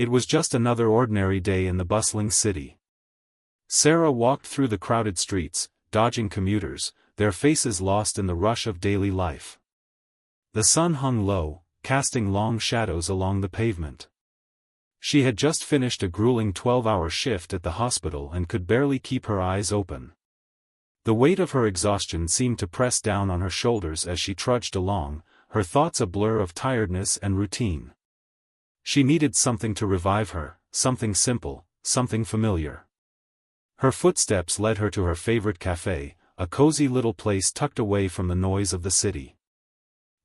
It was just another ordinary day in the bustling city. Sarah walked through the crowded streets, dodging commuters, their faces lost in the rush of daily life. The sun hung low, casting long shadows along the pavement. She had just finished a grueling 12-hour shift at the hospital and could barely keep her eyes open. The weight of her exhaustion seemed to press down on her shoulders as she trudged along, her thoughts a blur of tiredness and routine. She needed something to revive her, something simple, something familiar. Her footsteps led her to her favorite cafe, a cozy little place tucked away from the noise of the city.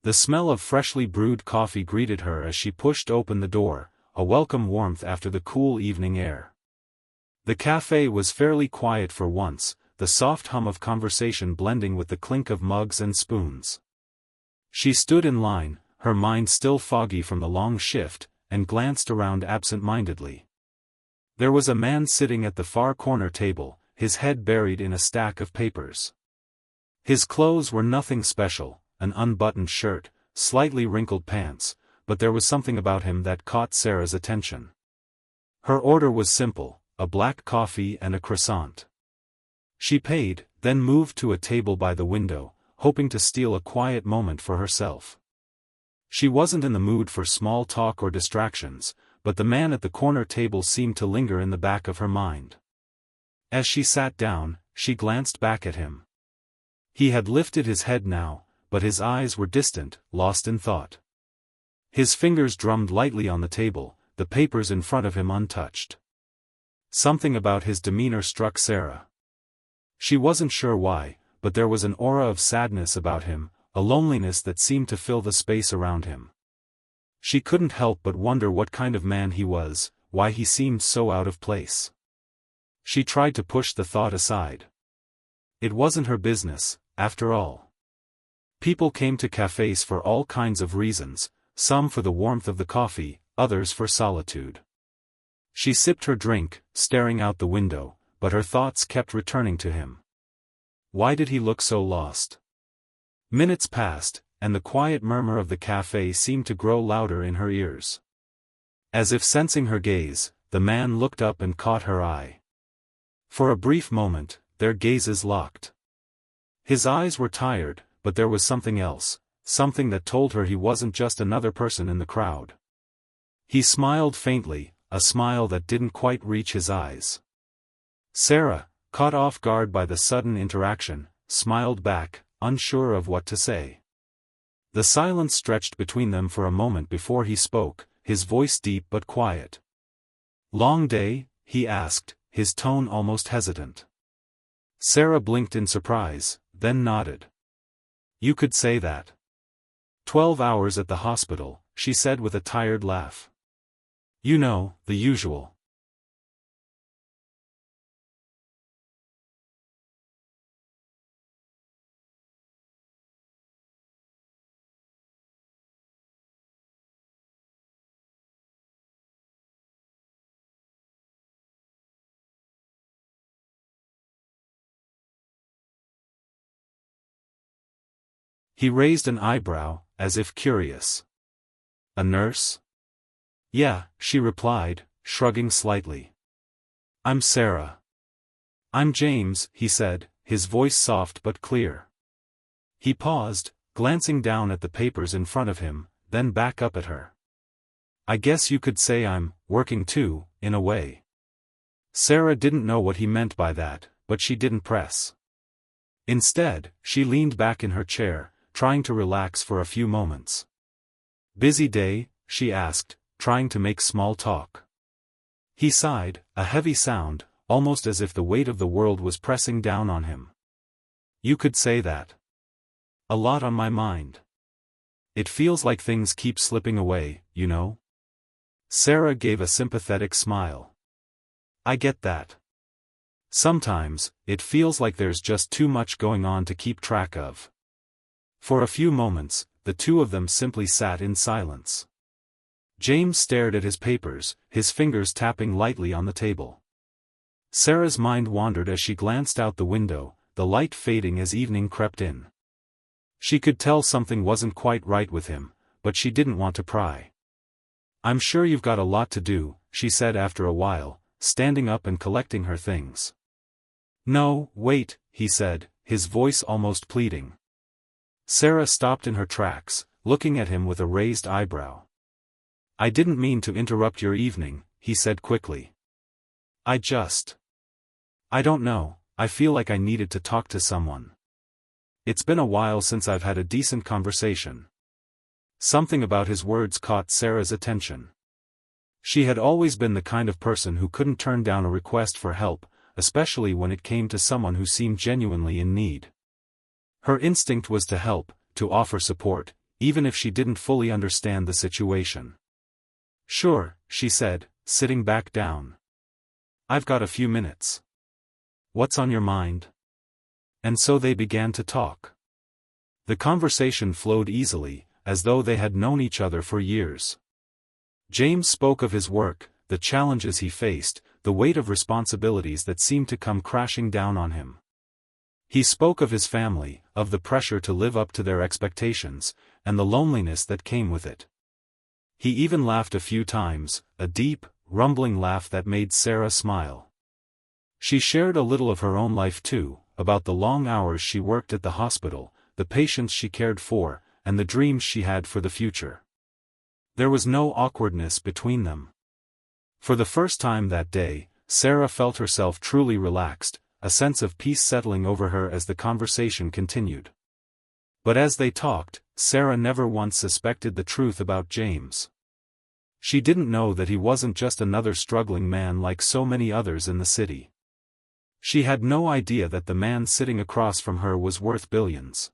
The smell of freshly brewed coffee greeted her as she pushed open the door, a welcome warmth after the cool evening air. The cafe was fairly quiet for once, the soft hum of conversation blending with the clink of mugs and spoons. She stood in line, her mind still foggy from the long shift, and glanced around absent-mindedly. There was a man sitting at the far corner table, his head buried in a stack of papers. His clothes were nothing special, an unbuttoned shirt, slightly wrinkled pants, but there was something about him that caught Sarah's attention. Her order was simple, a black coffee and a croissant. She paid, then moved to a table by the window, hoping to steal a quiet moment for herself. She wasn't in the mood for small talk or distractions, but the man at the corner table seemed to linger in the back of her mind. As she sat down, she glanced back at him. He had lifted his head now, but his eyes were distant, lost in thought. His fingers drummed lightly on the table, the papers in front of him untouched. Something about his demeanor struck Sarah. She wasn't sure why, but there was an aura of sadness about him, a loneliness that seemed to fill the space around him. She couldn't help but wonder what kind of man he was, why he seemed so out of place. She tried to push the thought aside. It wasn't her business, after all. People came to cafes for all kinds of reasons, some for the warmth of the coffee, others for solitude. She sipped her drink, staring out the window, but her thoughts kept returning to him. Why did he look so lost? Minutes passed, and the quiet murmur of the cafe seemed to grow louder in her ears. As if sensing her gaze, the man looked up and caught her eye. For a brief moment, their gazes locked. His eyes were tired, but there was something else, something that told her he wasn't just another person in the crowd. He smiled faintly, a smile that didn't quite reach his eyes. Sarah, caught off guard by the sudden interaction, smiled back, unsure of what to say. The silence stretched between them for a moment before he spoke, his voice deep but quiet. "Long day?" he asked, his tone almost hesitant. Sarah blinked in surprise, then nodded. "You could say that." 12 hours at the hospital, she said with a tired laugh. "You know, the usual." He raised an eyebrow, as if curious. "A nurse?" "Yeah," she replied, shrugging slightly. "I'm Sarah." "I'm James," he said, his voice soft but clear. He paused, glancing down at the papers in front of him, then back up at her. "I guess you could say I'm working too, in a way." Sarah didn't know what he meant by that, but she didn't press. Instead, she leaned back in her chair, trying to relax for a few moments. "Busy day?" she asked, trying to make small talk. He sighed, a heavy sound, almost as if the weight of the world was pressing down on him. "You could say that. A lot on my mind. It feels like things keep slipping away, you know?" Sarah gave a sympathetic smile. "I get that. Sometimes, it feels like there's just too much going on to keep track of." For a few moments, the two of them simply sat in silence. James stared at his papers, his fingers tapping lightly on the table. Sarah's mind wandered as she glanced out the window, the light fading as evening crept in. She could tell something wasn't quite right with him, but she didn't want to pry. "I'm sure you've got a lot to do," she said after a while, standing up and collecting her things. "No, wait," he said, his voice almost pleading. Sarah stopped in her tracks, looking at him with a raised eyebrow. "I didn't mean to interrupt your evening," he said quickly. I don't know, I feel like I needed to talk to someone. It's been a while since I've had a decent conversation." Something about his words caught Sarah's attention. She had always been the kind of person who couldn't turn down a request for help, especially when it came to someone who seemed genuinely in need. Her instinct was to help, to offer support, even if she didn't fully understand the situation. "Sure," she said, sitting back down. "I've got a few minutes. What's on your mind?" And so they began to talk. The conversation flowed easily, as though they had known each other for years. James spoke of his work, the challenges he faced, the weight of responsibilities that seemed to come crashing down on him. He spoke of his family, of the pressure to live up to their expectations, and the loneliness that came with it. He even laughed a few times, a deep, rumbling laugh that made Sarah smile. She shared a little of her own life too, about the long hours she worked at the hospital, the patients she cared for, and the dreams she had for the future. There was no awkwardness between them. For the first time that day, Sarah felt herself truly relaxed, a sense of peace settling over her as the conversation continued. But as they talked, Sarah never once suspected the truth about James. She didn't know that he wasn't just another struggling man like so many others in the city. She had no idea that the man sitting across from her was worth billions.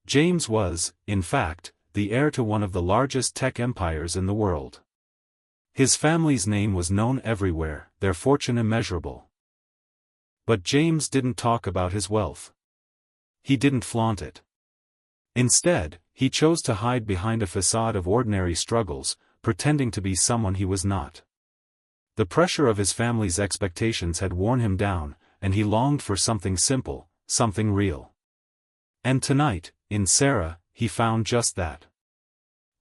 James was, in fact, the heir to one of the largest tech empires in the world. His family's name was known everywhere, their fortune immeasurable. But James didn't talk about his wealth. He didn't flaunt it. Instead, he chose to hide behind a facade of ordinary struggles, pretending to be someone he was not. The pressure of his family's expectations had worn him down, and he longed for something simple, something real. And tonight, in Sarah, he found just that.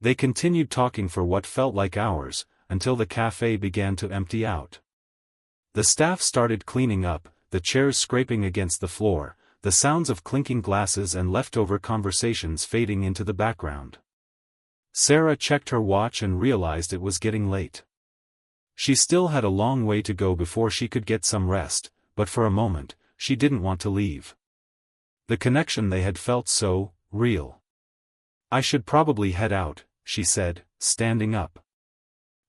They continued talking for what felt like hours, until the cafe began to empty out. The staff started cleaning up, the chairs scraping against the floor, the sounds of clinking glasses and leftover conversations fading into the background. Sarah checked her watch and realized it was getting late. She still had a long way to go before she could get some rest, but for a moment, she didn't want to leave. The connection they had felt so real. "I should probably head out," she said, standing up.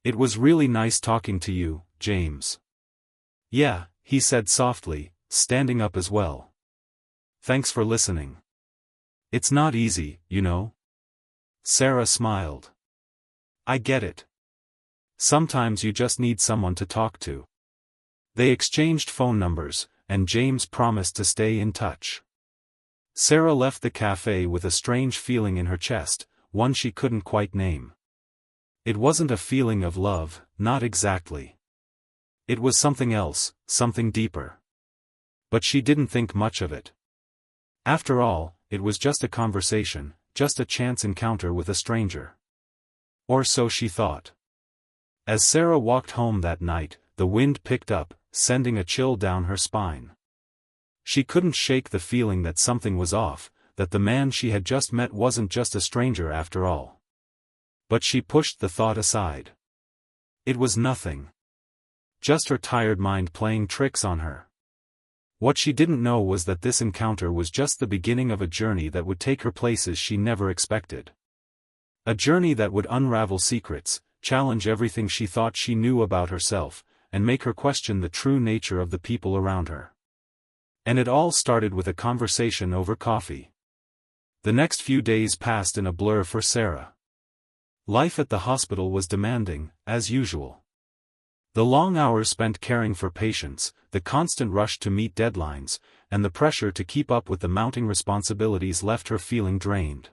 "It was really nice talking to you, James." "Yeah," he said softly, standing up as well. "Thanks for listening. It's not easy, you know." Sarah smiled. "I get it. Sometimes you just need someone to talk to." They exchanged phone numbers, and James promised to stay in touch. Sarah left the cafe with a strange feeling in her chest, one she couldn't quite name. It wasn't a feeling of love, not exactly. It was something else, something deeper. But she didn't think much of it. After all, it was just a conversation, just a chance encounter with a stranger. Or so she thought. As Sarah walked home that night, the wind picked up, sending a chill down her spine. She couldn't shake the feeling that something was off, that the man she had just met wasn't just a stranger after all. But she pushed the thought aside. It was nothing. Just her tired mind playing tricks on her. What she didn't know was that this encounter was just the beginning of a journey that would take her places she never expected. A journey that would unravel secrets, challenge everything she thought she knew about herself, and make her question the true nature of the people around her. And it all started with a conversation over coffee. The next few days passed in a blur for Sarah. Life at the hospital was demanding, as usual. The long hours spent caring for patients, the constant rush to meet deadlines, and the pressure to keep up with the mounting responsibilities left her feeling drained.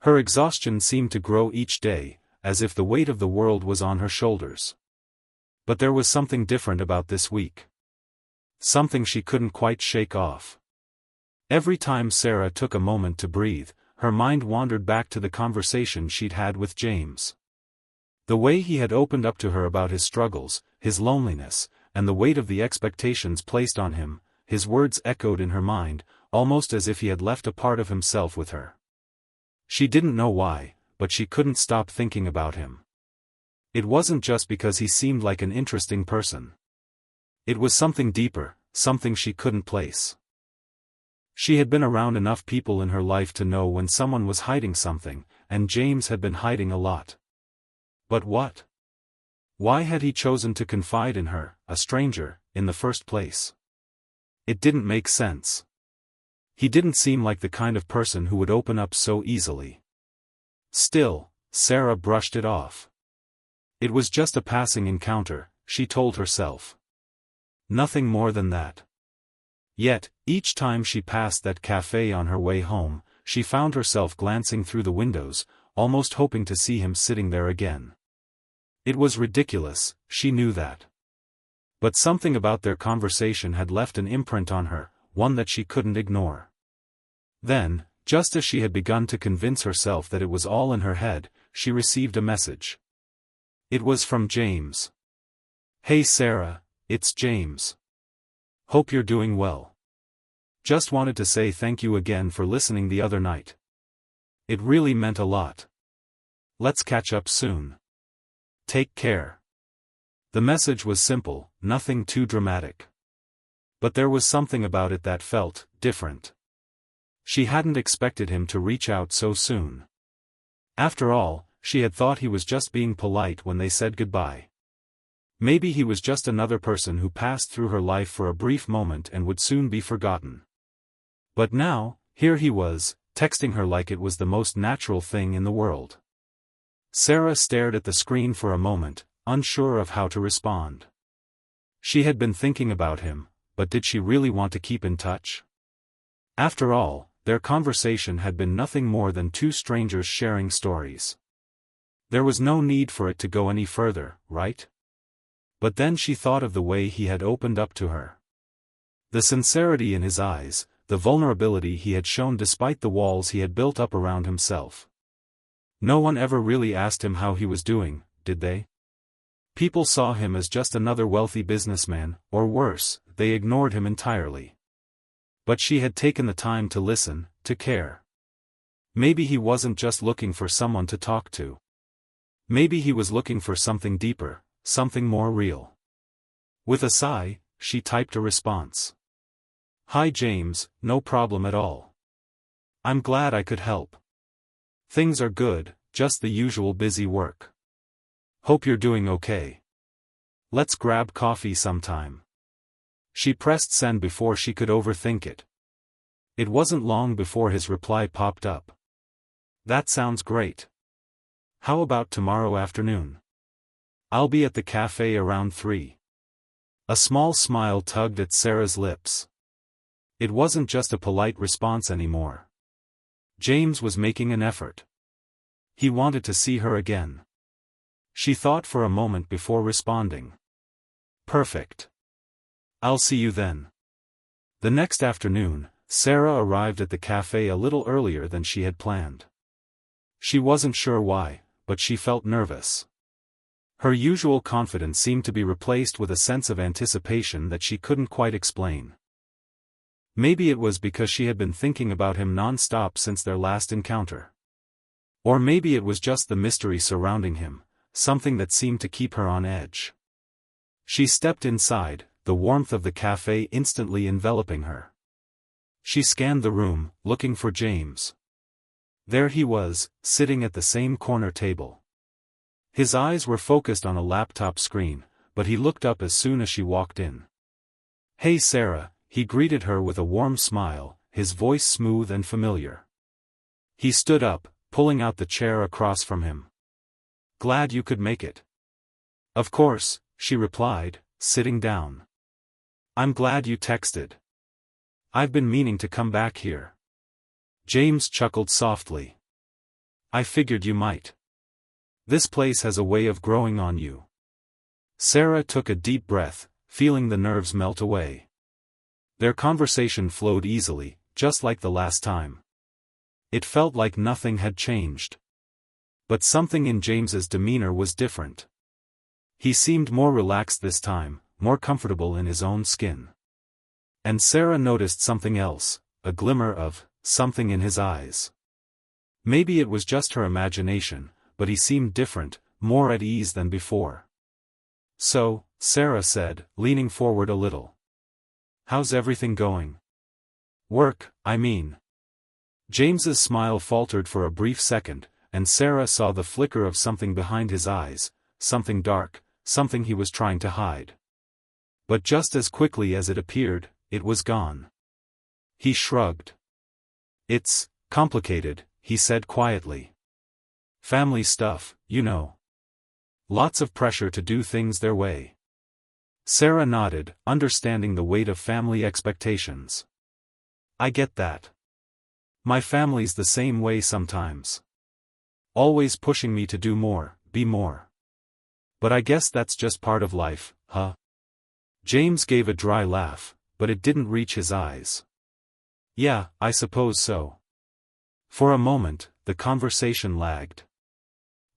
Her exhaustion seemed to grow each day, as if the weight of the world was on her shoulders. But there was something different about this week. Something she couldn't quite shake off. Every time Sarah took a moment to breathe, her mind wandered back to the conversation she'd had with James. The way he had opened up to her about his struggles, his loneliness, and the weight of the expectations placed on him, his words echoed in her mind, almost as if he had left a part of himself with her. She didn't know why, but she couldn't stop thinking about him. It wasn't just because he seemed like an interesting person. It was something deeper, something she couldn't place. She had been around enough people in her life to know when someone was hiding something, and James had been hiding a lot. But what? Why had he chosen to confide in her, a stranger, in the first place? It didn't make sense. He didn't seem like the kind of person who would open up so easily. Still, Sarah brushed it off. It was just a passing encounter, she told herself. Nothing more than that. Yet, each time she passed that cafe on her way home, she found herself glancing through the windows, almost hoping to see him sitting there again. It was ridiculous, she knew that. But something about their conversation had left an imprint on her, one that she couldn't ignore. Then, just as she had begun to convince herself that it was all in her head, she received a message. It was from James. "Hey Sarah, it's James. Hope you're doing well. Just wanted to say thank you again for listening the other night. It really meant a lot. Let's catch up soon. Take care." The message was simple, nothing too dramatic. But there was something about it that felt different. She hadn't expected him to reach out so soon. After all, she had thought he was just being polite when they said goodbye. Maybe he was just another person who passed through her life for a brief moment and would soon be forgotten. But now, here he was, texting her like it was the most natural thing in the world. Sarah stared at the screen for a moment, unsure of how to respond. She had been thinking about him, but did she really want to keep in touch? After all, their conversation had been nothing more than two strangers sharing stories. There was no need for it to go any further, right? But then she thought of the way he had opened up to her. The sincerity in his eyes, the vulnerability he had shown despite the walls he had built up around himself. No one ever really asked him how he was doing, did they? People saw him as just another wealthy businessman, or worse, they ignored him entirely. But she had taken the time to listen, to care. Maybe he wasn't just looking for someone to talk to. Maybe he was looking for something deeper, something more real. With a sigh, she typed a response. "Hi James, no problem at all. I'm glad I could help. Things are good, just the usual busy work. Hope you're doing okay. Let's grab coffee sometime." She pressed send before she could overthink it. It wasn't long before his reply popped up. "That sounds great. How about tomorrow afternoon? I'll be at the cafe around 3. A small smile tugged at Sarah's lips. It wasn't just a polite response anymore. James was making an effort. He wanted to see her again. She thought for a moment before responding. "Perfect. I'll see you then." The next afternoon, Sarah arrived at the cafe a little earlier than she had planned. She wasn't sure why, but she felt nervous. Her usual confidence seemed to be replaced with a sense of anticipation that she couldn't quite explain. Maybe it was because she had been thinking about him non-stop since their last encounter. Or maybe it was just the mystery surrounding him, something that seemed to keep her on edge. She stepped inside, the warmth of the cafe instantly enveloping her. She scanned the room, looking for James. There he was, sitting at the same corner table. His eyes were focused on a laptop screen, but he looked up as soon as she walked in. "Hey Sarah," he greeted her with a warm smile, his voice smooth and familiar. He stood up, pulling out the chair across from him. "Glad you could make it." "Of course," she replied, sitting down. "I'm glad you texted. I've been meaning to come back here." James chuckled softly. "I figured you might. This place has a way of growing on you." Sarah took a deep breath, feeling the nerves melt away. Their conversation flowed easily, just like the last time. It felt like nothing had changed. But something in James's demeanor was different. He seemed more relaxed this time, more comfortable in his own skin. And Sarah noticed something else, a glimmer of something in his eyes. Maybe it was just her imagination, but he seemed different, more at ease than before. "So," Sarah said, leaning forward a little. "How's everything going?" "Work, I mean." James's smile faltered for a brief second, and Sarah saw the flicker of something behind his eyes, something dark, something he was trying to hide. But just as quickly as it appeared, it was gone. He shrugged. "It's complicated," he said quietly. "Family stuff, you know. Lots of pressure to do things their way." Sarah nodded, understanding the weight of family expectations. "I get that. My family's the same way sometimes. Always pushing me to do more, be more. But I guess that's just part of life, huh?" James gave a dry laugh, but it didn't reach his eyes. "Yeah, I suppose so." For a moment, the conversation lagged.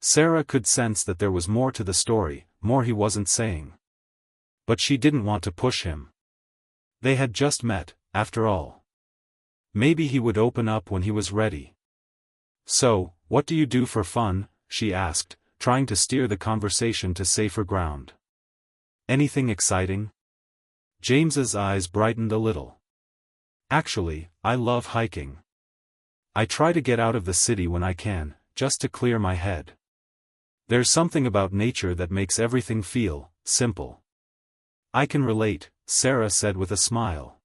Sarah could sense that there was more to the story, more he wasn't saying. But she didn't want to push him. They had just met, after all. Maybe he would open up when he was ready. "So, what do you do for fun?" she asked, trying to steer the conversation to safer ground. "Anything exciting?" James's eyes brightened a little. "Actually, I love hiking. I try to get out of the city when I can, just to clear my head. There's something about nature that makes everything feel simple." "I can relate," Sarah said with a smile.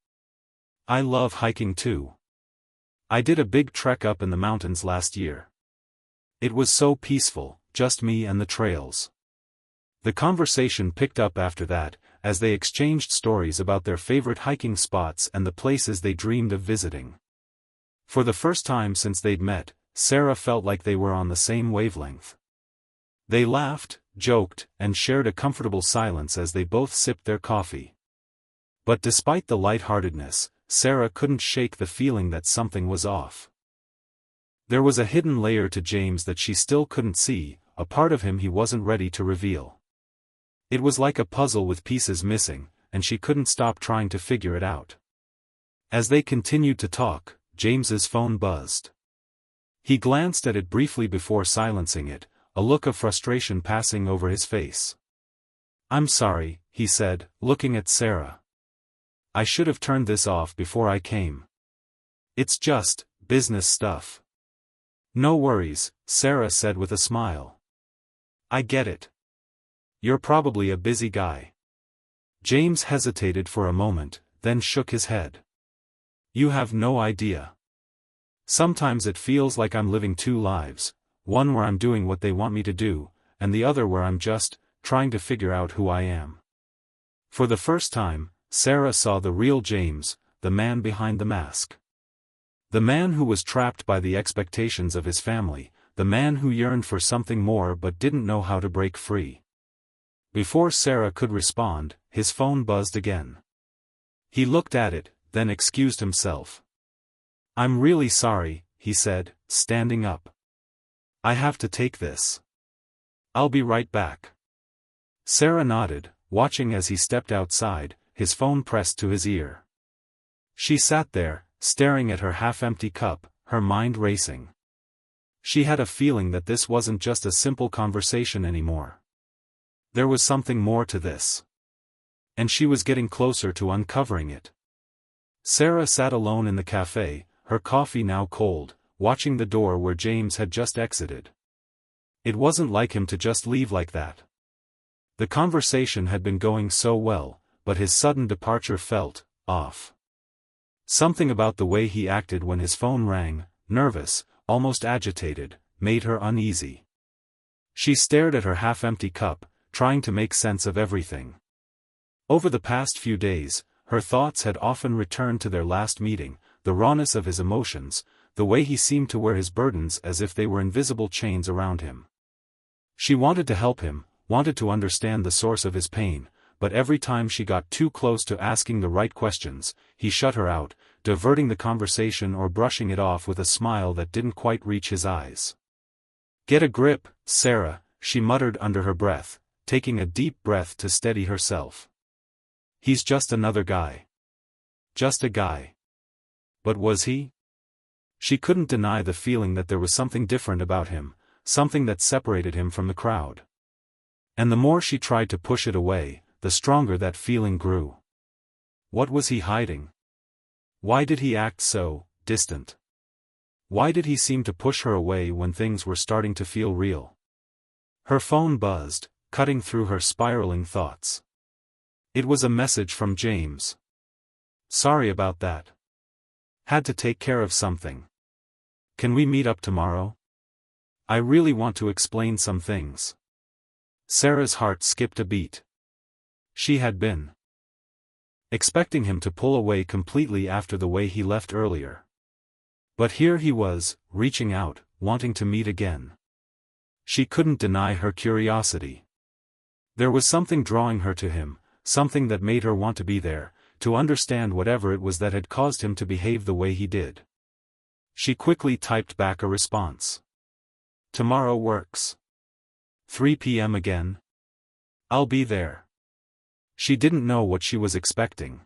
"I love hiking too. I did a big trek up in the mountains last year. It was so peaceful, just me and the trails." The conversation picked up after that, as they exchanged stories about their favorite hiking spots and the places they dreamed of visiting. For the first time since they'd met, Sarah felt like they were on the same wavelength. They laughed, joked, and shared a comfortable silence as they both sipped their coffee. But despite the lightheartedness, Sarah couldn't shake the feeling that something was off. There was a hidden layer to James that she still couldn't see, a part of him he wasn't ready to reveal. It was like a puzzle with pieces missing, and she couldn't stop trying to figure it out. As they continued to talk, James's phone buzzed. He glanced at it briefly before silencing it, a look of frustration passing over his face. "I'm sorry," he said, looking at Sarah. "I should have turned this off before I came. It's just business stuff." "No worries," Sarah said with a smile. "I get it. You're probably a busy guy." James hesitated for a moment, then shook his head. "You have no idea. Sometimes it feels like I'm living two lives, one where I'm doing what they want me to do, and the other where I'm just trying to figure out who I am." For the first time, Sarah saw the real James, the man behind the mask. The man who was trapped by the expectations of his family, the man who yearned for something more but didn't know how to break free. Before Sarah could respond, his phone buzzed again. He looked at it, then excused himself. "I'm really sorry," he said, standing up. "I have to take this. I'll be right back." Sarah nodded, watching as he stepped outside, his phone pressed to his ear. She sat there, staring at her half-empty cup, her mind racing. She had a feeling that this wasn't just a simple conversation anymore. There was something more to this. And she was getting closer to uncovering it. Sarah sat alone in the cafe, her coffee now cold, watching the door where James had just exited. It wasn't like him to just leave like that. The conversation had been going so well, but his sudden departure felt off. Something about the way he acted when his phone rang, nervous, almost agitated, made her uneasy. She stared at her half-empty cup, trying to make sense of everything. Over the past few days, her thoughts had often returned to their last meeting, the rawness of his emotions, the way he seemed to wear his burdens as if they were invisible chains around him. She wanted to help him, wanted to understand the source of his pain, but every time she got too close to asking the right questions, he shut her out, diverting the conversation or brushing it off with a smile that didn't quite reach his eyes. Get a grip, Sarah, she muttered under her breath, taking a deep breath to steady herself. He's just another guy. Just a guy. But was he? She couldn't deny the feeling that there was something different about him, something that separated him from the crowd. And the more she tried to push it away, the stronger that feeling grew. What was he hiding? Why did he act so distant? Why did he seem to push her away when things were starting to feel real? Her phone buzzed, cutting through her spiraling thoughts. It was a message from James. Sorry about that. Had to take care of something. Can we meet up tomorrow? I really want to explain some things. Sarah's heart skipped a beat. She had been expecting him to pull away completely after the way he left earlier. But here he was, reaching out, wanting to meet again. She couldn't deny her curiosity. There was something drawing her to him, something that made her want to be there, to understand whatever it was that had caused him to behave the way he did. She quickly typed back a response. Tomorrow works. 3 p.m. again? I'll be there. She didn't know what she was expecting.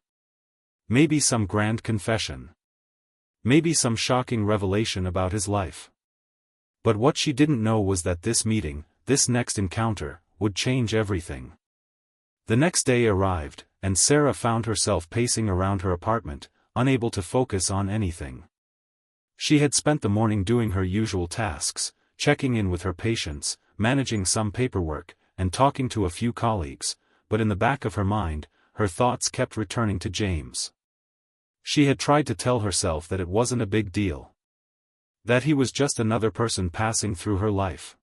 Maybe some grand confession. Maybe some shocking revelation about his life. But what she didn't know was that this meeting, this next encounter, would change everything. The next day arrived, and Sarah found herself pacing around her apartment, unable to focus on anything. She had spent the morning doing her usual tasks, checking in with her patients, managing some paperwork, and talking to a few colleagues, but in the back of her mind, her thoughts kept returning to James. She had tried to tell herself that it wasn't a big deal. That he was just another person passing through her life.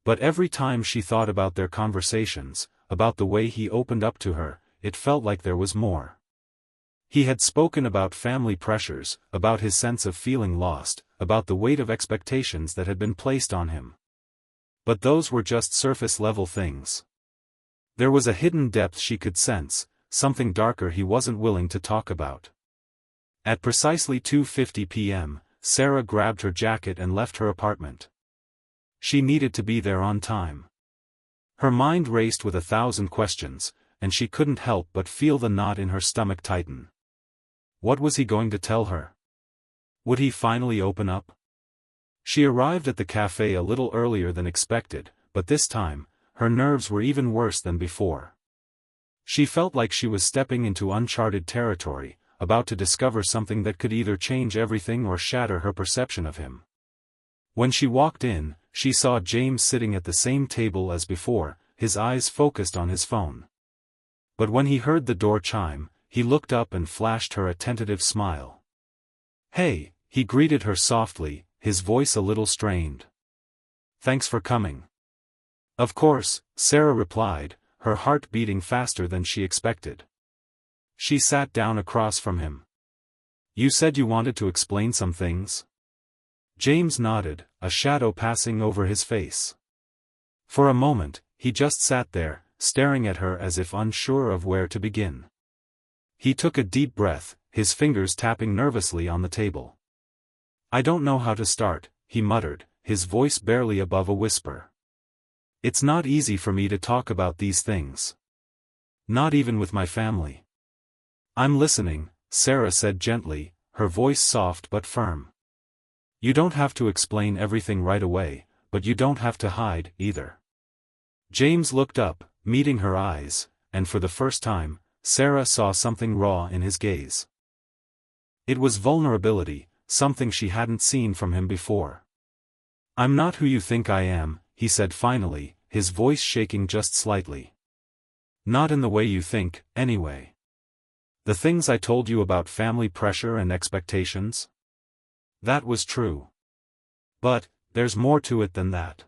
But every time she thought about their conversations, about the way he opened up to her, it felt like there was more. He had spoken about family pressures, about his sense of feeling lost, about the weight of expectations that had been placed on him. But those were just surface-level things. There was a hidden depth she could sense, something darker he wasn't willing to talk about. At precisely 2:50 p.m., Sarah grabbed her jacket and left her apartment. She needed to be there on time. Her mind raced with 1,000 questions, and she couldn't help but feel the knot in her stomach tighten. What was he going to tell her? Would he finally open up? She arrived at the cafe a little earlier than expected, but this time, her nerves were even worse than before. She felt like she was stepping into uncharted territory, about to discover something that could either change everything or shatter her perception of him. When she walked in, she saw James sitting at the same table as before, his eyes focused on his phone. But when he heard the door chime, he looked up and flashed her a tentative smile. Hey, he greeted her softly, his voice a little strained. Thanks for coming. Of course, Sarah replied, her heart beating faster than she expected. She sat down across from him. You said you wanted to explain some things? James nodded, a shadow passing over his face. For a moment, he just sat there, staring at her as if unsure of where to begin. He took a deep breath, his fingers tapping nervously on the table. I don't know how to start, he muttered, his voice barely above a whisper. It's not easy for me to talk about these things. Not even with my family. I'm listening, Sarah said gently, her voice soft but firm. You don't have to explain everything right away, but you don't have to hide, either. James looked up, meeting her eyes, and for the first time, Sarah saw something raw in his gaze. It was vulnerability, something she hadn't seen from him before. I'm not who you think I am, he said finally, his voice shaking just slightly. Not in the way you think, anyway. The things I told you about family pressure and expectations? That was true. But, there's more to it than that.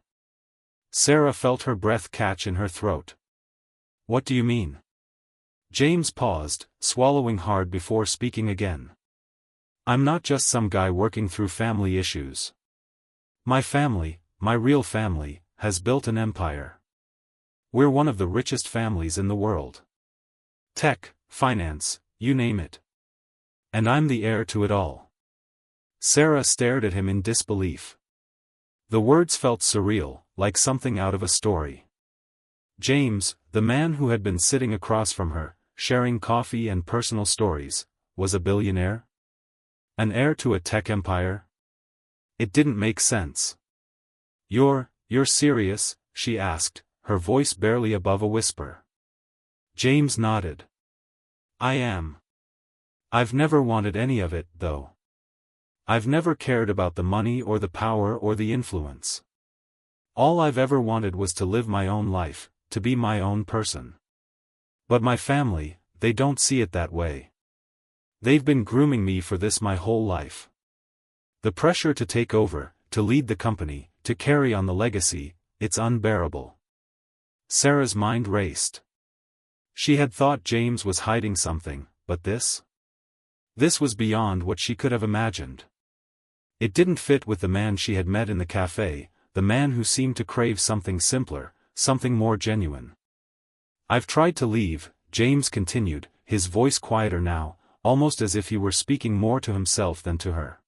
Sarah felt her breath catch in her throat. What do you mean? James paused, swallowing hard before speaking again. I'm not just some guy working through family issues. My family, my real family, has built an empire. We're one of the richest families in the world. Tech, finance, you name it. And I'm the heir to it all. Sarah stared at him in disbelief. The words felt surreal, like something out of a story. James, the man who had been sitting across from her, sharing coffee and personal stories, was a billionaire? An heir to a tech empire? It didn't make sense. You're serious?" she asked, her voice barely above a whisper. James nodded. "I am. I've never wanted any of it, though. I've never cared about the money or the power or the influence. All I've ever wanted was to live my own life, to be my own person. But my family, they don't see it that way. They've been grooming me for this my whole life. The pressure to take over, to lead the company, to carry on the legacy, it's unbearable." Sarah's mind raced. She had thought James was hiding something, but this? This was beyond what she could have imagined. It didn't fit with the man she had met in the cafe, the man who seemed to crave something simpler, something more genuine. "I've tried to leave," James continued, his voice quieter now, almost as if he were speaking more to himself than to her.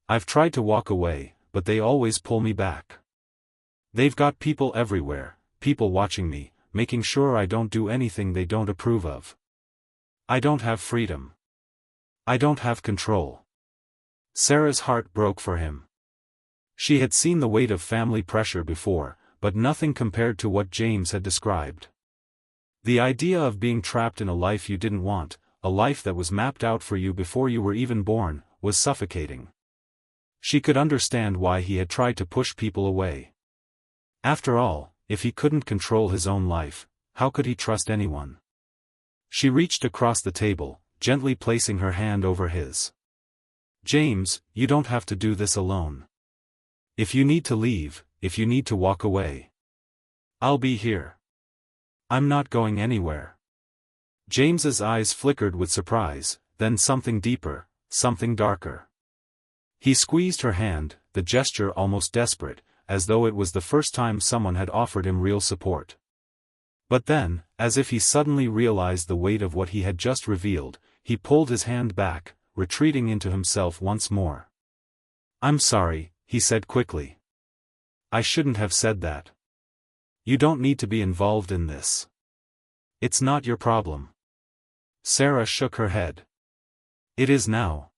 "I've tried to walk away, but they always pull me back. They've got people everywhere, people watching me, making sure I don't do anything they don't approve of. I don't have freedom. I don't have control." Sarah's heart broke for him. She had seen the weight of family pressure before, but nothing compared to what James had described. The idea of being trapped in a life you didn't want, a life that was mapped out for you before you were even born, was suffocating. She could understand why he had tried to push people away. After all, if he couldn't control his own life, how could he trust anyone? She reached across the table, gently placing her hand over his. "James, you don't have to do this alone. If you need to leave, if you need to walk away, I'll be here. I'm not going anywhere." James's eyes flickered with surprise, then something deeper, something darker. He squeezed her hand, the gesture almost desperate, as though it was the first time someone had offered him real support. But then, as if he suddenly realized the weight of what he had just revealed, he pulled his hand back, retreating into himself once more. "I'm sorry," he said quickly. "I shouldn't have said that. You don't need to be involved in this. It's not your problem." Sarah shook her head. "It is now."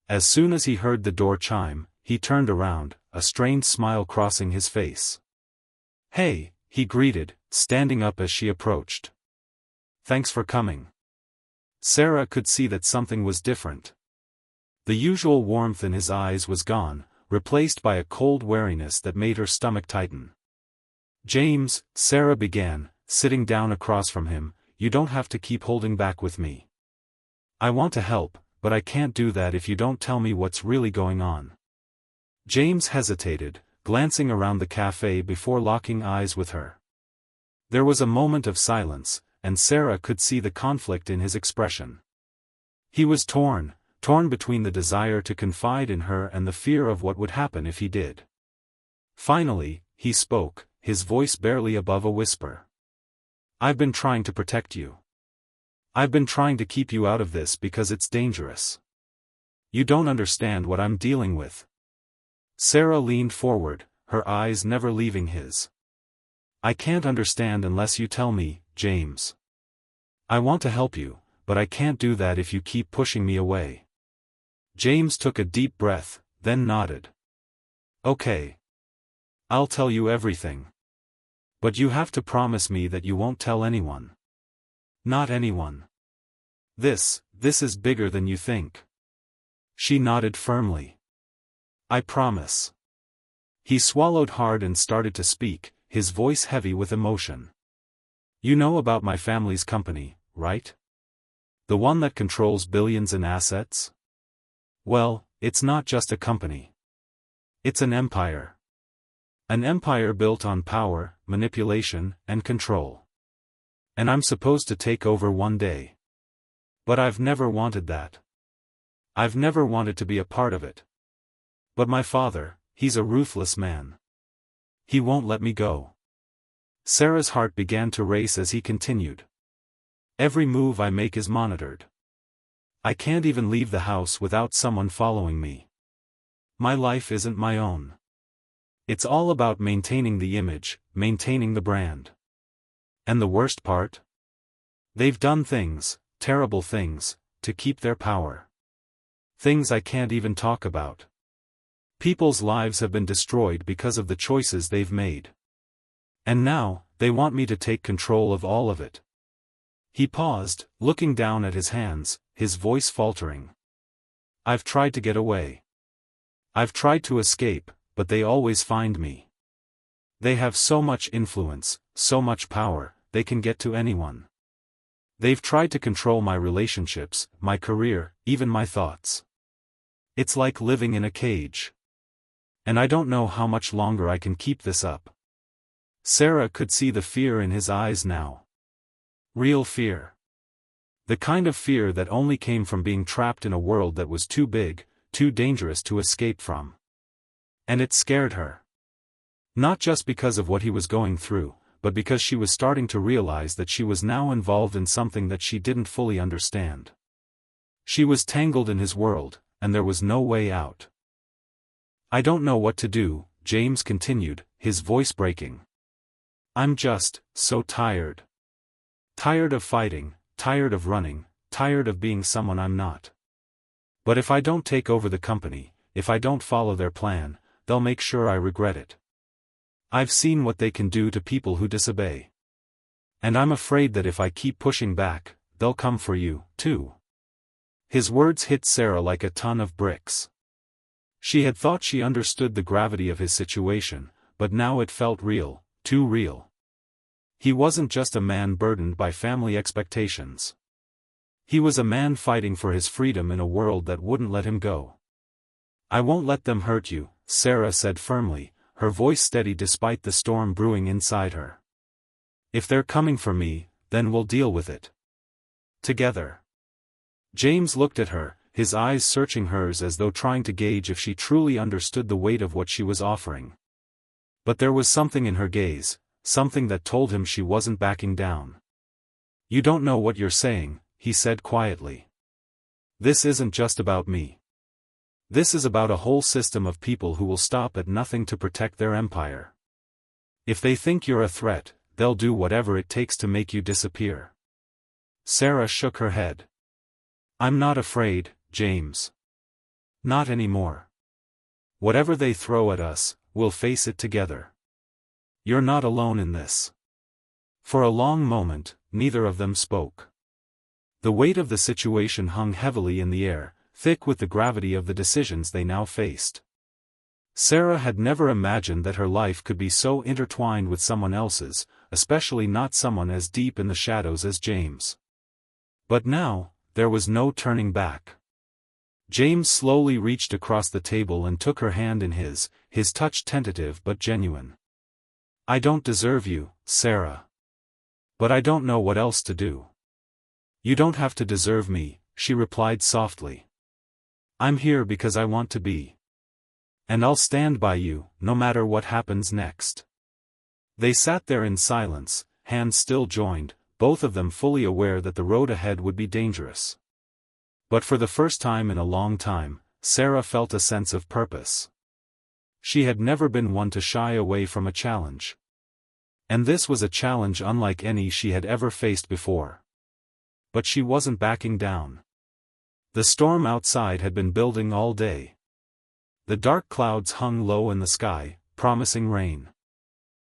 As soon as he heard the door chime, he turned around, a strained smile crossing his face. "Hey," he greeted, standing up as she approached. "Thanks for coming." Sarah could see that something was different. The usual warmth in his eyes was gone, replaced by a cold wariness that made her stomach tighten. "James," Sarah began, sitting down across from him, "you don't have to keep holding back with me. I want to help, but I can't do that if you don't tell me what's really going on." James hesitated, glancing around the cafe before locking eyes with her. There was a moment of silence, and Sarah could see the conflict in his expression. He was torn between the desire to confide in her and the fear of what would happen if he did. Finally, he spoke, his voice barely above a whisper. "I've been trying to protect you. I've been trying to keep you out of this because it's dangerous. You don't understand what I'm dealing with." Sarah leaned forward, her eyes never leaving his. "I can't understand unless you tell me, James. I want to help you, but I can't do that if you keep pushing me away." James took a deep breath, then nodded. "Okay. I'll tell you everything. But you have to promise me that you won't tell anyone." "Not anyone. This is bigger than you think." She nodded firmly. "I promise." He swallowed hard and started to speak, his voice heavy with emotion. "You know about my family's company, right? The one that controls billions in assets? Well, it's not just a company. It's an empire. An empire built on power, manipulation, and control. And I'm supposed to take over one day. But I've never wanted that. I've never wanted to be a part of it. But my father, he's a ruthless man. He won't let me go." Sarah's heart began to race as he continued. "Every move I make is monitored. I can't even leave the house without someone following me. My life isn't my own. It's all about maintaining the image, maintaining the brand. And the worst part? They've done things, terrible things, to keep their power. Things I can't even talk about. People's lives have been destroyed because of the choices they've made. And now, they want me to take control of all of it. He paused, looking down at his hands, his voice faltering. I've tried to get away. I've tried to escape, but they always find me. They have so much influence, so much power, they can get to anyone. They've tried to control my relationships, my career, even my thoughts. It's like living in a cage. And I don't know how much longer I can keep this up. Sarah could see the fear in his eyes now. Real fear. The kind of fear that only came from being trapped in a world that was too big, too dangerous to escape from. And it scared her. Not just because of what he was going through, but because she was starting to realize that she was now involved in something that she didn't fully understand. She was tangled in his world, and there was no way out. I don't know what to do, James continued, his voice breaking. I'm just so tired. Tired of fighting, tired of running, tired of being someone I'm not. But if I don't take over the company, if I don't follow their plan, they'll make sure I regret it. I've seen what they can do to people who disobey. And I'm afraid that if I keep pushing back, they'll come for you, too. His words hit Sarah like a ton of bricks. She had thought she understood the gravity of his situation, but now it felt real, too real. He wasn't just a man burdened by family expectations. He was a man fighting for his freedom in a world that wouldn't let him go. I won't let them hurt you, Sarah said firmly, her voice steady despite the storm brewing inside her. If they're coming for me, then we'll deal with it. Together. James looked at her, his eyes searching hers as though trying to gauge if she truly understood the weight of what she was offering. But there was something in her gaze, something that told him she wasn't backing down. You don't know what you're saying, he said quietly. This isn't just about me. This is about a whole system of people who will stop at nothing to protect their empire. If they think you're a threat, they'll do whatever it takes to make you disappear. Sarah shook her head. I'm not afraid, James. Not anymore. Whatever they throw at us, we'll face it together. You're not alone in this. For a long moment, neither of them spoke. The weight of the situation hung heavily in the air, thick with the gravity of the decisions they now faced. Sarah had never imagined that her life could be so intertwined with someone else's, especially not someone as deep in the shadows as James. But now, there was no turning back. James slowly reached across the table and took her hand in his touch tentative but genuine. I don't deserve you, Sarah. But I don't know what else to do. You don't have to deserve me, she replied softly. I'm here because I want to be. And I'll stand by you, no matter what happens next. They sat there in silence, hands still joined, both of them fully aware that the road ahead would be dangerous. But for the first time in a long time, Sarah felt a sense of purpose. She had never been one to shy away from a challenge. And this was a challenge unlike any she had ever faced before. But she wasn't backing down. The storm outside had been building all day. The dark clouds hung low in the sky, promising rain.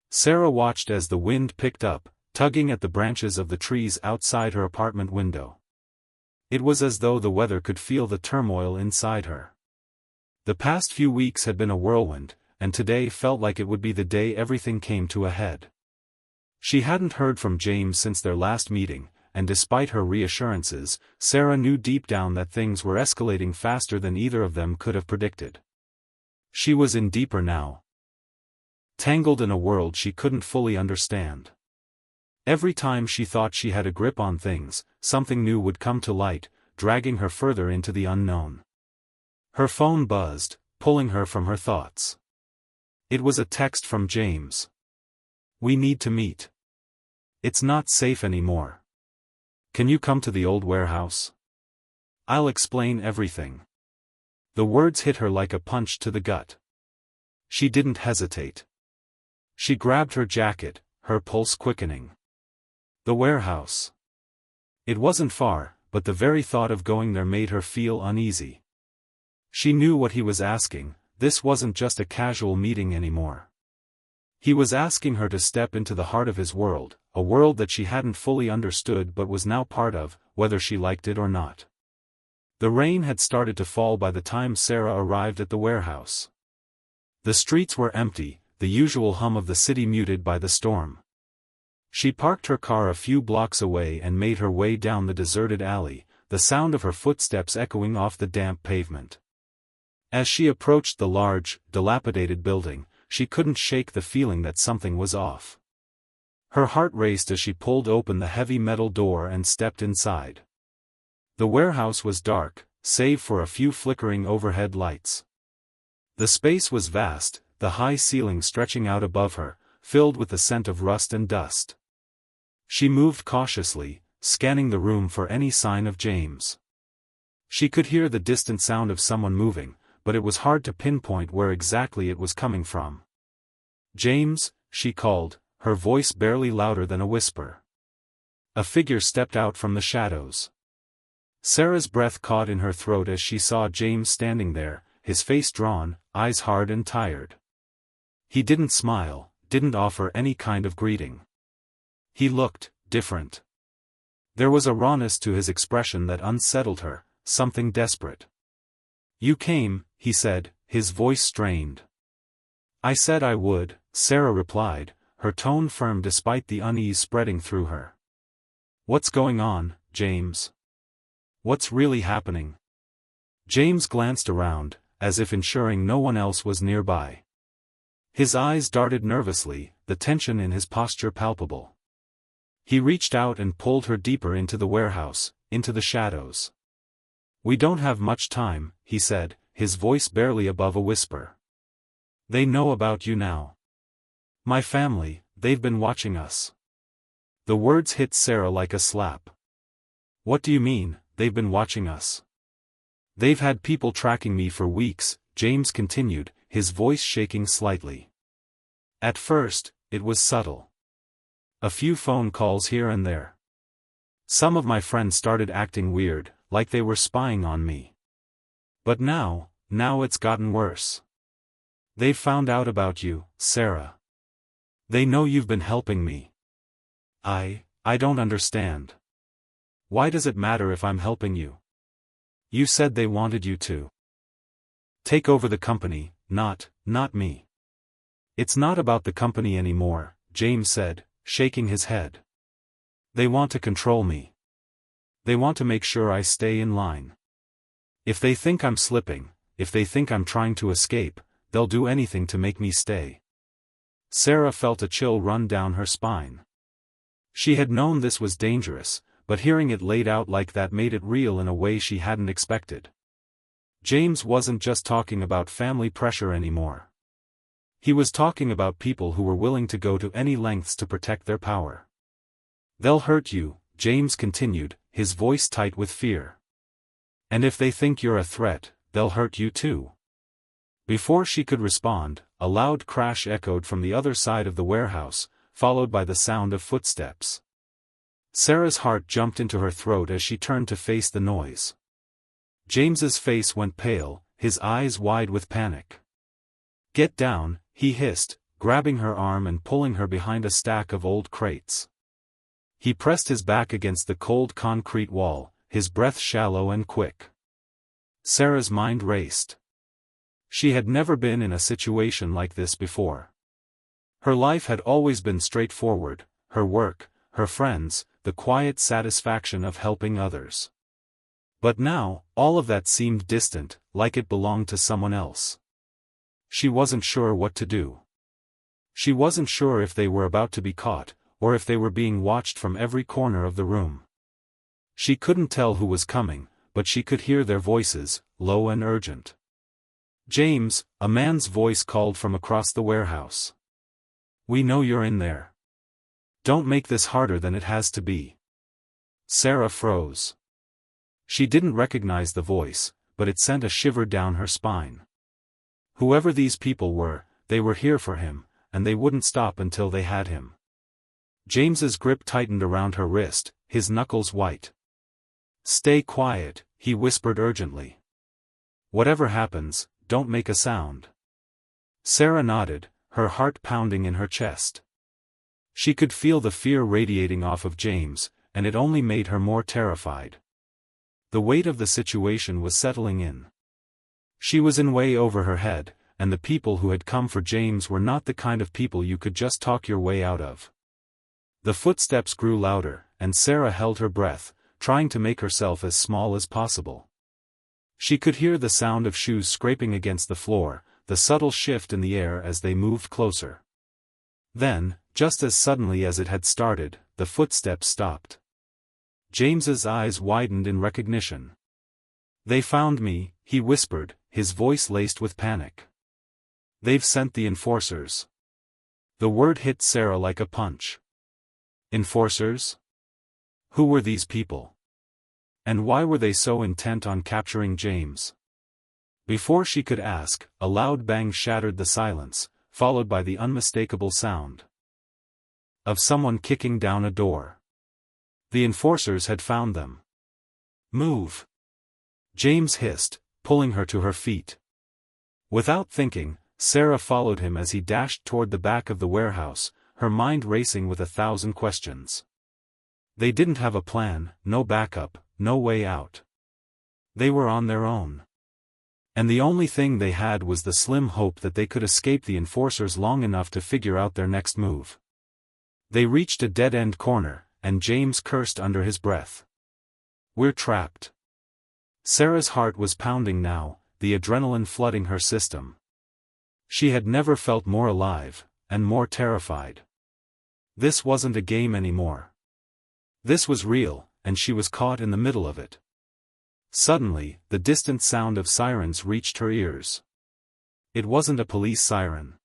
Sarah watched as the wind picked up, tugging at the branches of the trees outside her apartment window. It was as though the weather could feel the turmoil inside her. The past few weeks had been a whirlwind, and today felt like it would be the day everything came to a head. She hadn't heard from James since their last meeting, and despite her reassurances, Sarah knew deep down that things were escalating faster than either of them could have predicted. She was in deeper now. Tangled in a world she couldn't fully understand. Every time she thought she had a grip on things, something new would come to light, dragging her further into the unknown. Her phone buzzed, pulling her from her thoughts. It was a text from James. We need to meet. It's not safe anymore. Can you come to the old warehouse? I'll explain everything. The words hit her like a punch to the gut. She didn't hesitate. She grabbed her jacket, her pulse quickening. The warehouse. It wasn't far, but the very thought of going there made her feel uneasy. She knew what he was asking. This wasn't just a casual meeting anymore. He was asking her to step into the heart of his world, a world that she hadn't fully understood but was now part of, whether she liked it or not. The rain had started to fall by the time Sarah arrived at the warehouse. The streets were empty, the usual hum of the city muted by the storm. She parked her car a few blocks away and made her way down the deserted alley, the sound of her footsteps echoing off the damp pavement. As she approached the large, dilapidated building, she couldn't shake the feeling that something was off. Her heart raced as she pulled open the heavy metal door and stepped inside. The warehouse was dark, save for a few flickering overhead lights. The space was vast, the high ceiling stretching out above her, filled with the scent of rust and dust. She moved cautiously, scanning the room for any sign of James. She could hear the distant sound of someone moving, but it was hard to pinpoint where exactly it was coming from. "James," she called, her voice barely louder than a whisper. A figure stepped out from the shadows. Sarah's breath caught in her throat as she saw James standing there, his face drawn, eyes hard and tired. He didn't smile, didn't offer any kind of greeting. He looked different. There was a rawness to his expression that unsettled her, something desperate. "You came," he said, his voice strained. "I said I would," Sarah replied, her tone firm despite the unease spreading through her. "What's going on, James? What's really happening?" James glanced around, as if ensuring no one else was nearby. His eyes darted nervously, the tension in his posture palpable. He reached out and pulled her deeper into the warehouse, into the shadows. "We don't have much time," he said, his voice barely above a whisper. "They know about you now. My family, they've been watching us." The words hit Sarah like a slap. "What do you mean, they've been watching us?" "They've had people tracking me for weeks," James continued, his voice shaking slightly. "At first, it was subtle. A few phone calls here and there. Some of my friends started acting weird, like they were spying on me. But now it's gotten worse. They've found out about you, Sarah. They know you've been helping me. I don't understand. Why does it matter if I'm helping you? You said they wanted you to take over the company, not me." "It's not about the company anymore," James said, shaking his head. "They want to control me. They want to make sure I stay in line. If they think I'm slipping, if they think I'm trying to escape, they'll do anything to make me stay." Sarah felt a chill run down her spine. She had known this was dangerous, but hearing it laid out like that made it real in a way she hadn't expected. James wasn't just talking about family pressure anymore. He was talking about people who were willing to go to any lengths to protect their power. "They'll hurt you," James continued, his voice tight with fear. "And if they think you're a threat, they'll hurt you too." Before she could respond, a loud crash echoed from the other side of the warehouse, followed by the sound of footsteps. Sarah's heart jumped into her throat as she turned to face the noise. James's face went pale, his eyes wide with panic. "Get down," he hissed, grabbing her arm and pulling her behind a stack of old crates. He pressed his back against the cold concrete wall, his breath shallow and quick. Sarah's mind raced. She had never been in a situation like this before. Her life had always been straightforward, her work, her friends, the quiet satisfaction of helping others. But now, all of that seemed distant, like it belonged to someone else. She wasn't sure what to do. She wasn't sure if they were about to be caught, or if they were being watched from every corner of the room. She couldn't tell who was coming, but she could hear their voices, low and urgent. "James," a man's voice called from across the warehouse. "We know you're in there. Don't make this harder than it has to be." Sarah froze. She didn't recognize the voice, but it sent a shiver down her spine. Whoever these people were, they were here for him, and they wouldn't stop until they had him. James's grip tightened around her wrist, his knuckles white. "Stay quiet," he whispered urgently. "Whatever happens, don't make a sound." Sarah nodded, her heart pounding in her chest. She could feel the fear radiating off of James, and it only made her more terrified. The weight of the situation was settling in. She was in way over her head, and the people who had come for James were not the kind of people you could just talk your way out of. The footsteps grew louder, and Sarah held her breath, trying to make herself as small as possible. She could hear the sound of shoes scraping against the floor, the subtle shift in the air as they moved closer. Then, just as suddenly as it had started, the footsteps stopped. James's eyes widened in recognition. "They found me," he whispered, his voice laced with panic. "They've sent the enforcers." The word hit Sarah like a punch. Enforcers? Who were these people? And why were they so intent on capturing James? Before she could ask, a loud bang shattered the silence, followed by the unmistakable sound of someone kicking down a door. The enforcers had found them. "Move!" James hissed, pulling her to her feet. Without thinking, Sarah followed him as he dashed toward the back of the warehouse, her mind racing with 1,000 questions. They didn't have a plan, no backup, no way out. They were on their own. And the only thing they had was the slim hope that they could escape the enforcers long enough to figure out their next move. They reached a dead-end corner, and James cursed under his breath. "We're trapped." Sarah's heart was pounding now, the adrenaline flooding her system. She had never felt more alive, and more terrified. This wasn't a game anymore. This was real, and she was caught in the middle of it. Suddenly, the distant sound of sirens reached her ears. It wasn't a police siren.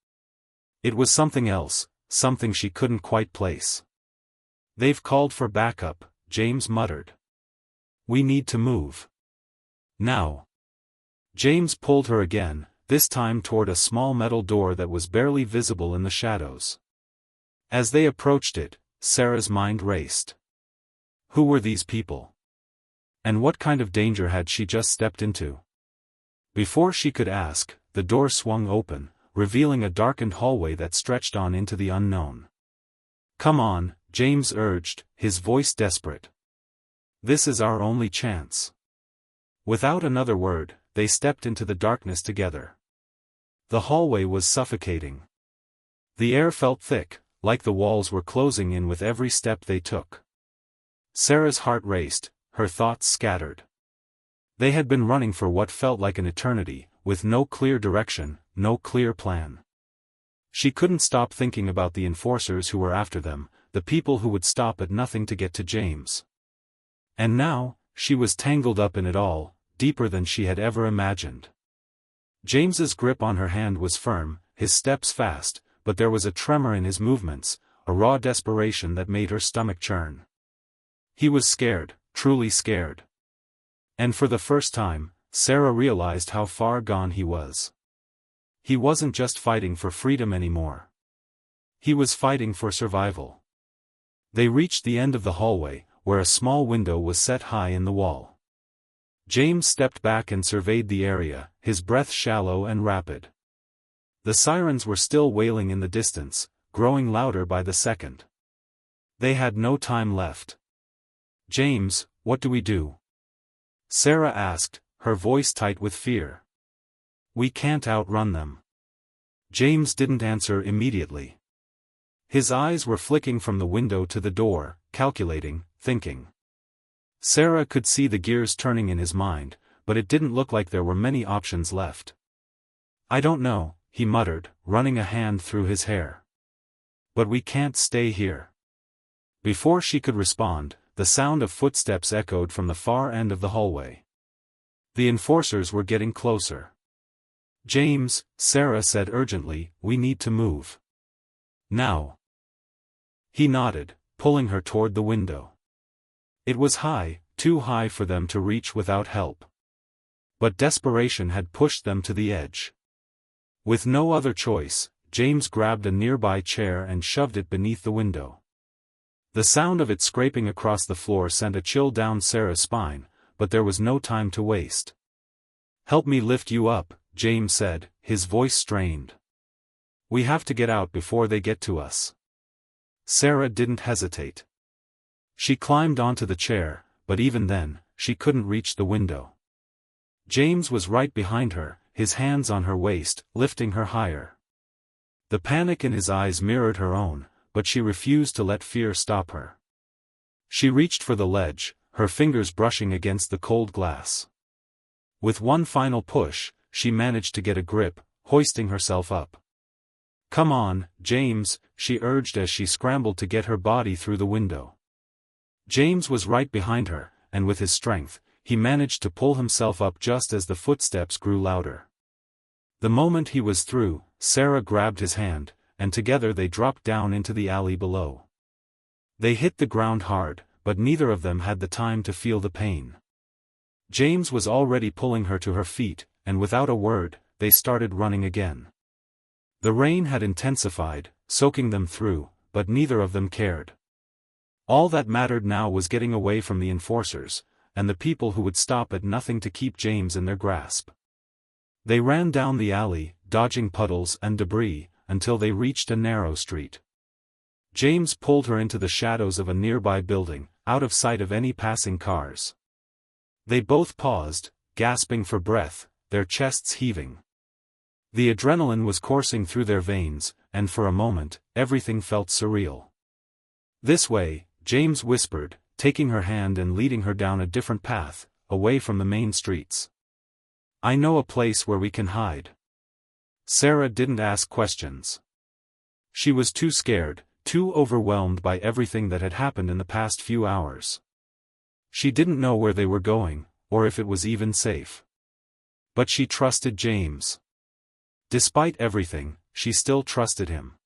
It was something else, something she couldn't quite place. "They've called for backup," James muttered. "We need to move. Now." James pulled her again, this time toward a small metal door that was barely visible in the shadows. As they approached it, Sarah's mind raced. Who were these people? And what kind of danger had she just stepped into? Before she could ask, the door swung open, revealing a darkened hallway that stretched on into the unknown. "Come on," James urged, his voice desperate. "This is our only chance." Without another word, they stepped into the darkness together. The hallway was suffocating. The air felt thick, like the walls were closing in with every step they took. Sarah's heart raced, her thoughts scattered. They had been running for what felt like an eternity, with no clear direction, no clear plan. She couldn't stop thinking about the enforcers who were after them, the people who would stop at nothing to get to James. And now, she was tangled up in it all, deeper than she had ever imagined. James's grip on her hand was firm, his steps fast, but there was a tremor in his movements, a raw desperation that made her stomach churn. He was scared, truly scared. And for the first time, Sarah realized how far gone he was. He wasn't just fighting for freedom anymore. He was fighting for survival. They reached the end of the hallway, where a small window was set high in the wall. James stepped back and surveyed the area, his breath shallow and rapid. The sirens were still wailing in the distance, growing louder by the second. They had no time left. "James, what do we do?" Sarah asked, her voice tight with fear. "We can't outrun them." James didn't answer immediately. His eyes were flicking from the window to the door, calculating, thinking. Sarah could see the gears turning in his mind, but it didn't look like there were many options left. "I don't know," he muttered, running a hand through his hair. "But we can't stay here." Before she could respond, the sound of footsteps echoed from the far end of the hallway. The enforcers were getting closer. "James," Sarah said urgently, "we need to move. Now." He nodded, pulling her toward the window. It was high, too high for them to reach without help. But desperation had pushed them to the edge. With no other choice, James grabbed a nearby chair and shoved it beneath the window. The sound of it scraping across the floor sent a chill down Sarah's spine, but there was no time to waste. "Help me lift you up," James said, his voice strained. "We have to get out before they get to us." Sarah didn't hesitate. She climbed onto the chair, but even then, she couldn't reach the window. James was right behind her, his hands on her waist, lifting her higher. The panic in his eyes mirrored her own, but she refused to let fear stop her. She reached for the ledge, her fingers brushing against the cold glass. With one final push, she managed to get a grip, hoisting herself up. "Come on, James," she urged as she scrambled to get her body through the window. James was right behind her, and with his strength, he managed to pull himself up just as the footsteps grew louder. The moment he was through, Sarah grabbed his hand, and together they dropped down into the alley below. They hit the ground hard, but neither of them had the time to feel the pain. James was already pulling her to her feet, and without a word, they started running again. The rain had intensified, soaking them through, but neither of them cared. All that mattered now was getting away from the enforcers, and the people who would stop at nothing to keep James in their grasp. They ran down the alley, dodging puddles and debris, until they reached a narrow street. James pulled her into the shadows of a nearby building, out of sight of any passing cars. They both paused, gasping for breath, their chests heaving. The adrenaline was coursing through their veins, and for a moment, everything felt surreal. "This way," James whispered, taking her hand and leading her down a different path, away from the main streets. "I know a place where we can hide." Sarah didn't ask questions. She was too scared, too overwhelmed by everything that had happened in the past few hours. She didn't know where they were going, or if it was even safe. But she trusted James. Despite everything, she still trusted him.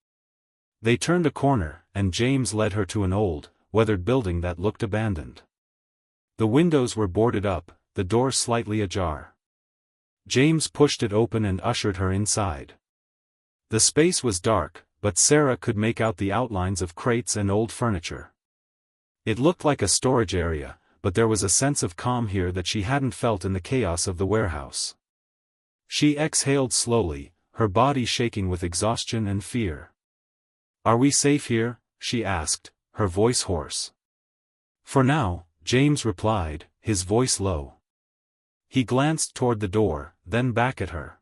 They turned a corner, and James led her to an old, weathered building that looked abandoned. The windows were boarded up, the door slightly ajar. James pushed it open and ushered her inside. The space was dark, but Sarah could make out the outlines of crates and old furniture. It looked like a storage area, but there was a sense of calm here that she hadn't felt in the chaos of the warehouse. She exhaled slowly, her body shaking with exhaustion and fear. "Are we safe here?" she asked, her voice hoarse. "For now," James replied, his voice low. He glanced toward the door, then back at her.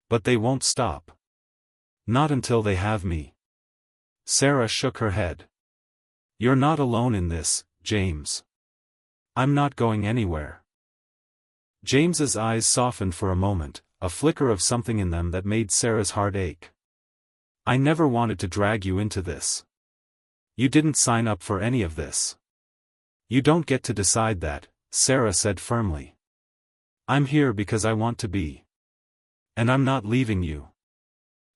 "But they won't stop. Not until they have me." Sarah shook her head. "You're not alone in this, James. I'm not going anywhere." James's eyes softened for a moment, a flicker of something in them that made Sarah's heart ache. "I never wanted to drag you into this. You didn't sign up for any of this. You don't get to decide that," Sarah said firmly. "I'm here because I want to be. And I'm not leaving you."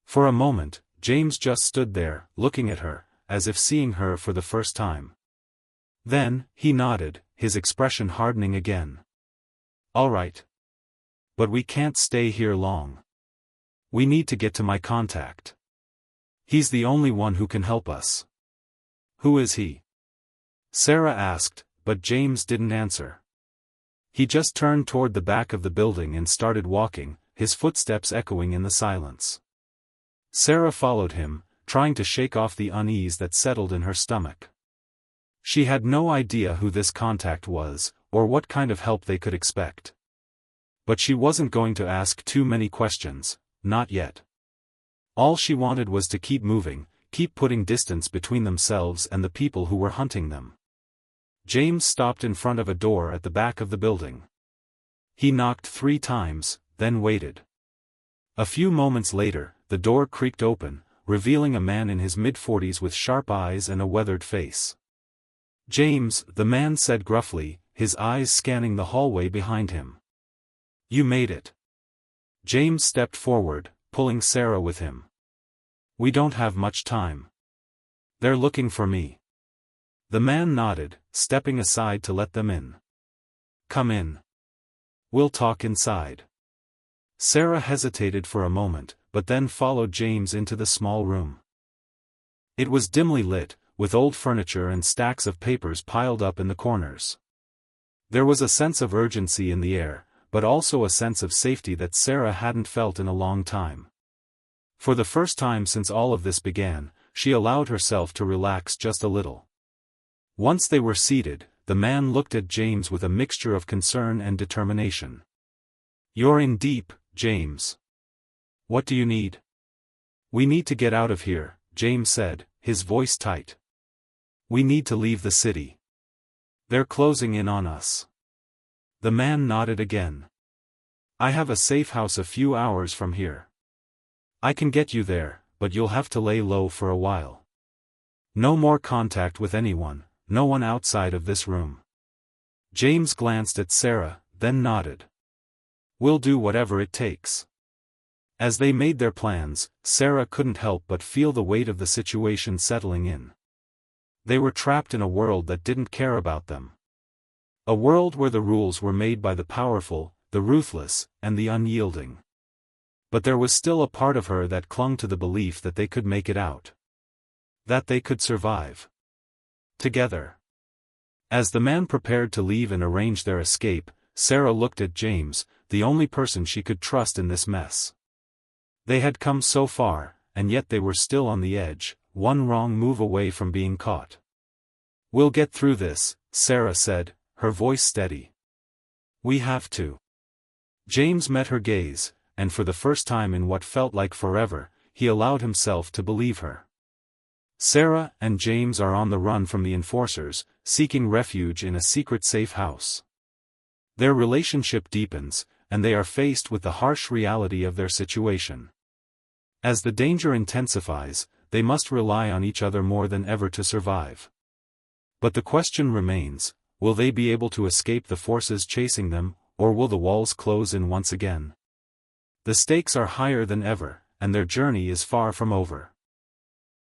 For a moment, James just stood there, looking at her, as if seeing her for the first time. Then, he nodded, his expression hardening again. "All right. But we can't stay here long. We need to get to my contact. He's the only one who can help us." "Who is he?" Sarah asked, but James didn't answer. He just turned toward the back of the building and started walking, his footsteps echoing in the silence. Sarah followed him, trying to shake off the unease that settled in her stomach. She had no idea who this contact was, or what kind of help they could expect. But she wasn't going to ask too many questions, not yet. All she wanted was to keep moving, keep putting distance between themselves and the people who were hunting them. James stopped in front of a door at the back of the building. He knocked 3 times, then waited. A few moments later, the door creaked open, revealing a man in his mid-40s with sharp eyes and a weathered face. "James," the man said gruffly, his eyes scanning the hallway behind him. "You made it." James stepped forward, pulling Sarah with him. "We don't have much time. They're looking for me." The man nodded, stepping aside to let them in. "Come in. We'll talk inside." Sarah hesitated for a moment, but then followed James into the small room. It was dimly lit, with old furniture and stacks of papers piled up in the corners. There was a sense of urgency in the air, but also a sense of safety that Sarah hadn't felt in a long time. For the first time since all of this began, she allowed herself to relax just a little. Once they were seated, the man looked at James with a mixture of concern and determination. "You're in deep, James. What do you need?" "We need to get out of here," James said, his voice tight. "We need to leave the city. They're closing in on us." The man nodded again. "I have a safe house a few hours from here. I can get you there, but you'll have to lay low for a while. No more contact with anyone, no one outside of this room." James glanced at Sarah, then nodded. "We'll do whatever it takes." As they made their plans, Sarah couldn't help but feel the weight of the situation settling in. They were trapped in a world that didn't care about them. A world where the rules were made by the powerful, the ruthless, and the unyielding. But there was still a part of her that clung to the belief that they could make it out. That they could survive. Together. As the man prepared to leave and arrange their escape, Sarah looked at James, the only person she could trust in this mess. They had come so far, and yet they were still on the edge, one wrong move away from being caught. "We'll get through this," Sarah said, her voice steady. "We have to." James met her gaze, and for the first time in what felt like forever, he allowed himself to believe her. Sarah and James are on the run from the enforcers, seeking refuge in a secret safe house. Their relationship deepens, and they are faced with the harsh reality of their situation. As the danger intensifies, they must rely on each other more than ever to survive. But the question remains, will they be able to escape the forces chasing them, or will the walls close in once again? The stakes are higher than ever, and their journey is far from over.